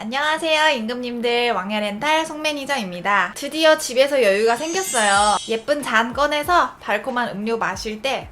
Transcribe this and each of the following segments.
안녕하세요 임금님들, 왕년렌탈 송매니저입니다. 드디어 집에서 여유가 생겼어요. 예쁜 잔 꺼내서 달콤한 음료 마실 때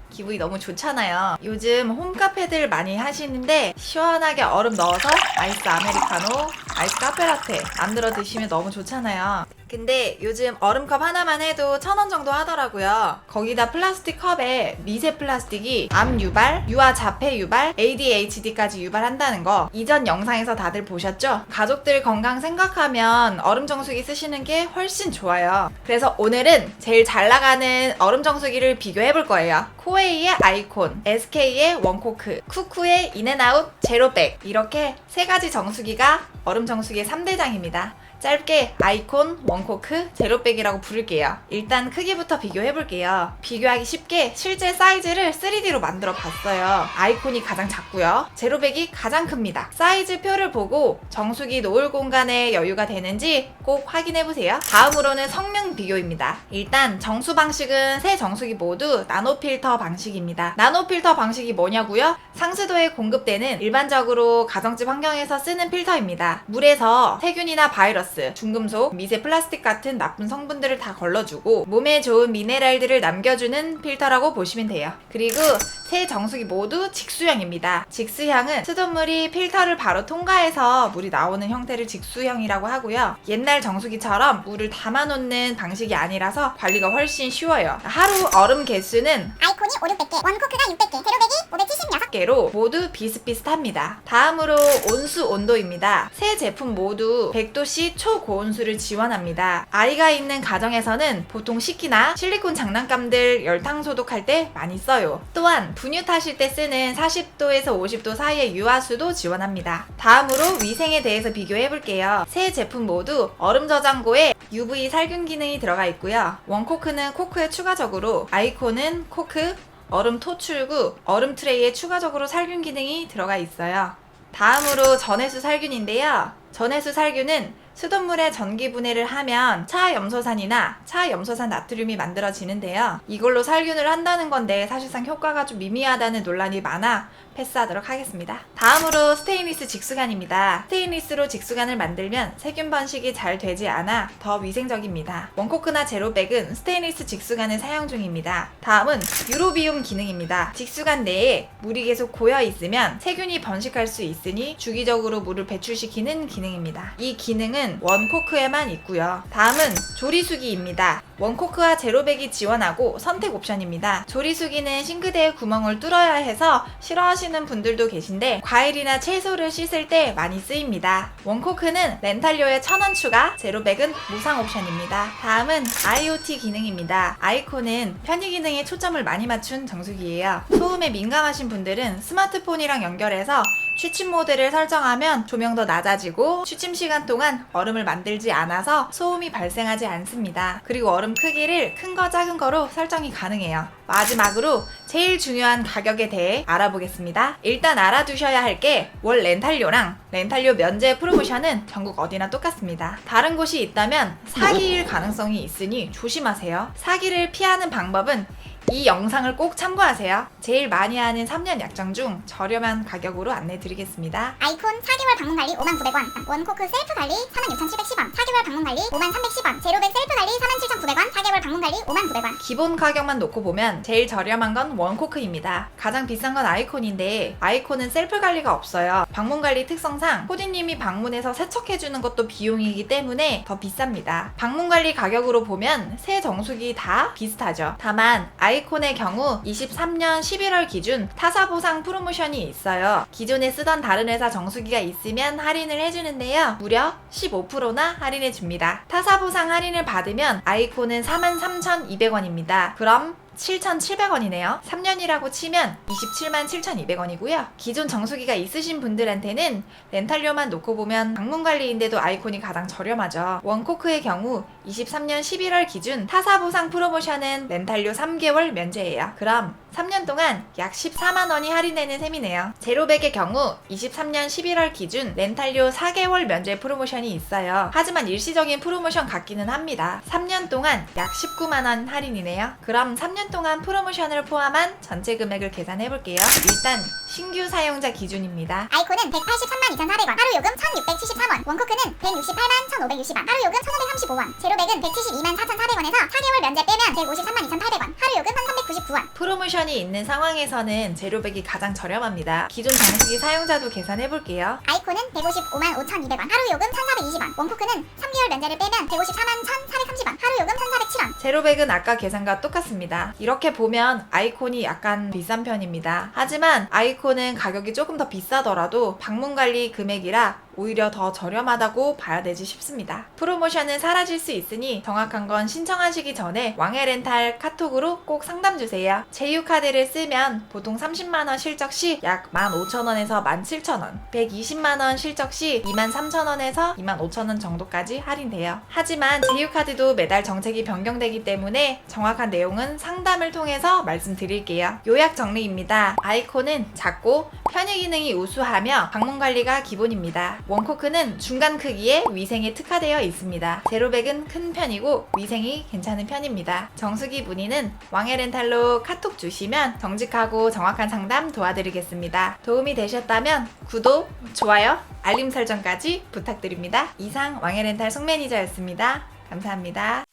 기분이 너무 좋잖아요. 요즘 홈카페들 많이 하시는데 시원하게 얼음 넣어서 아이스 아메리카노, 아이스 카페라테 만들어 드시면 너무 좋잖아요. 근데 요즘 얼음컵 하나만 해도 1,000원 정도 하더라고요. 거기다 플라스틱 컵에 미세 플라스틱이 암 유발, 유아 자폐 유발, ADHD까지 유발한다는 거 이전 영상에서 다들 보셨죠? 가족들 건강 생각하면 얼음 정수기 쓰시는 게 훨씬 좋아요. 그래서 오늘은 제일 잘 나가는 얼음 정수기를 비교해 볼 거예요. 코웨이의 아이콘, SK의 원코크, 쿠쿠의 인앤아웃 제로백, 이렇게 세 가지 정수기가 얼음 정수기의 3대장입니다. 짧게 아이콘, 원코크, 제로백이라고 부를게요. 일단 크기부터 비교해볼게요. 비교하기 쉽게 실제 사이즈를 3D로 만들어 봤어요. 아이콘이 가장 작고요. 제로백이 가장 큽니다. 사이즈 표를 보고 정수기 놓을 공간에 여유가 되는지 꼭 확인해보세요. 다음으로는 성능 비교입니다. 일단 정수 방식은 세 정수기 모두 나노 필터 방식입니다. 나노 필터 방식이 뭐냐고요? 상수도에 공급되는 일반적으로 가정집 환경에서 쓰는 필터입니다. 물에서 세균이나 바이러스, 중금속, 미세 플라스틱 같은 나쁜 성분들을 다 걸러주고 몸에 좋은 미네랄들을 남겨주는 필터라고 보시면 돼요. 그리고 세 정수기 모두 직수형입니다. 직수형은 수돗물이 필터를 바로 통과해서 물이 나오는 형태를 직수형이라고 하고요. 옛날 정수기처럼 물을 담아놓는 방식이 아니라서 관리가 훨씬 쉬워요. 하루 얼음 개수는 아이콘이 5,600개, 원코크가 600개, 제로백이 576개로 모두 비슷비슷합니다. 다음으로 온수 온도입니다. 세 제품 모두 100도씨 초고온수를 지원합니다. 아이가 있는 가정에서는 보통 식기나 실리콘 장난감들 열탕 소독할 때 많이 써요. 또한 분유 타실 때 쓰는 40도에서 50도 사이의 유화수도 지원합니다. 다음으로 위생에 대해서 비교해 볼게요. 세 제품 모두 얼음 저장고에 UV 살균 기능이 들어가 있고요. 원코크는 코크에 추가적으로, 아이콘은 코크, 얼음 토출구, 얼음 트레이에 추가적으로 살균 기능이 들어가 있어요. 다음으로 전해수 살균인데요. 전해수 살균은 수돗물에 전기 분해를 하면 차염소산이나 차염소산 나트륨이 만들어지는데요. 이걸로 살균을 한다는 건데 사실상 효과가 좀 미미하다는 논란이 많아 패스하도록 하겠습니다. 다음으로 스테인리스 직수관입니다. 스테인리스로 직수관을 만들면 세균 번식이 잘 되지 않아 더 위생적입니다. 원코크나 제로백은 스테인리스 직수관을 사용 중입니다. 다음은 유로비움 기능입니다. 직수관 내에 물이 계속 고여 있으면 세균이 번식할 수 있으니 주기적으로 물을 배출시키는 기능입니다. 이 기능은 원코크에만 있고요. 다음은 조리수기입니다. 원코크와 제로백이 지원하고 선택 옵션입니다. 조리수기는 싱크대에 구멍을 뚫어야 해서 싫어하시는 분들도 계신데 과일이나 채소를 씻을 때 많이 쓰입니다. 원코크는 렌탈료에 1,000원 추가, 제로백은 무상 옵션입니다. 다음은 IoT 기능입니다. 아이콘은 편의 기능에 초점을 많이 맞춘 정수기예요. 소음에 민감하신 분들은 스마트폰이랑 연결해서 취침 모드를 설정하면 조명도 낮아지고 취침 시간 동안 얼음을 만들지 않아서 소음이 발생하지 않습니다. 그리고 얼음 크기를 큰 거 작은 거로 설정이 가능해요. 마지막으로 제일 중요한 가격에 대해 알아보겠습니다. 일단 알아두셔야 할 게 월 렌탈료랑 렌탈료 면제 프로모션은 전국 어디나 똑같습니다. 다른 곳이 있다면 사기일 가능성이 있으니 조심하세요. 사기를 피하는 방법은 이 영상을 꼭 참고하세요. 제일 많이 하는 3년 약정 중 저렴한 가격으로 안내드리겠습니다. 아이콘 4개월 방문관리 5,900원, 원코크 셀프관리 46,710원, 4개월 방문관리 51,310원, 제로백 셀프관리 47,900원, 4개월 방문관리 59,900원. 기본 가격만 놓고 보면 제일 저렴한 건 원코크입니다. 가장 비싼 건 아이콘인데 아이콘은 셀프 관리가 없어요. 방문 관리 특성상 코디님이 방문해서 세척해주는 것도 비용이기 때문에 더 비쌉니다. 방문 관리 가격으로 보면 세 정수기 다 비슷하죠. 다만 아이콘의 경우 23년 11월 기준 타사 보상 프로모션이 있어요. 기존에 쓰던 다른 회사 정수기가 있으면 할인을 해주는데요. 무려 15%나 할인해줍니다. 타사 보상 할인을 받으면 아이콘은 43,200원입니다. 그럼 7,700원이네요. 3년이라고 치면 277,7,200원이고요. 기존 정수기가 있으신 분들한테는 렌탈료만 놓고 보면 방문관리인데도 아이콘이 가장 저렴하죠. 원코크의 경우 23년 11월 기준 타사 보상 프로모션은 렌탈료 3개월 면제예요. 그럼 3년 동안 약 14만원이 할인되는 셈이네요. 제로백의 경우 23년 11월 기준 렌탈료 4개월 면제 프로모션이 있어요. 하지만 일시적인 프로모션 같기는 합니다. 3년 동안 약 19만원 할인이네요. 그럼 3년 동안 프로모션을 포함한 전체 금액을 계산해볼게요. 일단 신규 사용자 기준입니다. 아이콘은 183만 2,400원, 하루 요금 1,673원, 원코크는 168만 1,560원, 하루 요금 1,535원, 제로백은 172만 4,400원에서 4개월 면제 빼면 153만 2,800원, 하루 요금 1,399원. 프로모션이 있는 상황에서는 제로백이 가장 저렴합니다. 기존 장식이 사용자도 계산해볼게요. 아이콘은 155만 5,200원, 하루 요금 1,420원, 원코크는 3개월 면제를 빼면 154만 1,430원, 하루 요금 1,407원. 제로백은 아까 계산과 똑같습니다. 이렇게 보면 아이콘이 약간 비싼 편입니다. 하지만 아이콘은 가격이 조금 더 비싸더라도 방문관리 금액이라 오히려 더 저렴하다고 봐야 되지 싶습니다. 프로모션은 사라질 수 있으니 정확한 건 신청하시기 전에 왕해렌탈 카톡으로 꼭 상담주세요. 제휴카드를 쓰면 보통 30만원 실적 시 약 15,000원에서 17,000원, 120만원 실적 시 23,000원에서 25,000원 정도까지 할인돼요. 하지만 제휴카드도 매달 정책이 변경되기 때문에 정확한 내용은 상담을 통해서 말씀드릴게요. 요약 정리입니다. 아이콘은 작고 편의 기능이 우수하며 방문관리가 기본입니다. 원코크는 중간 크기의 위생에 특화되어 있습니다. 제로백은 큰 편이고 위생이 괜찮은 편입니다. 정수기 문의는 왕해렌탈로 카톡 주시면 정직하고 정확한 상담 도와드리겠습니다. 도움이 되셨다면 구독, 좋아요, 알림 설정까지 부탁드립니다. 이상 왕해렌탈 송매니저였습니다. 감사합니다.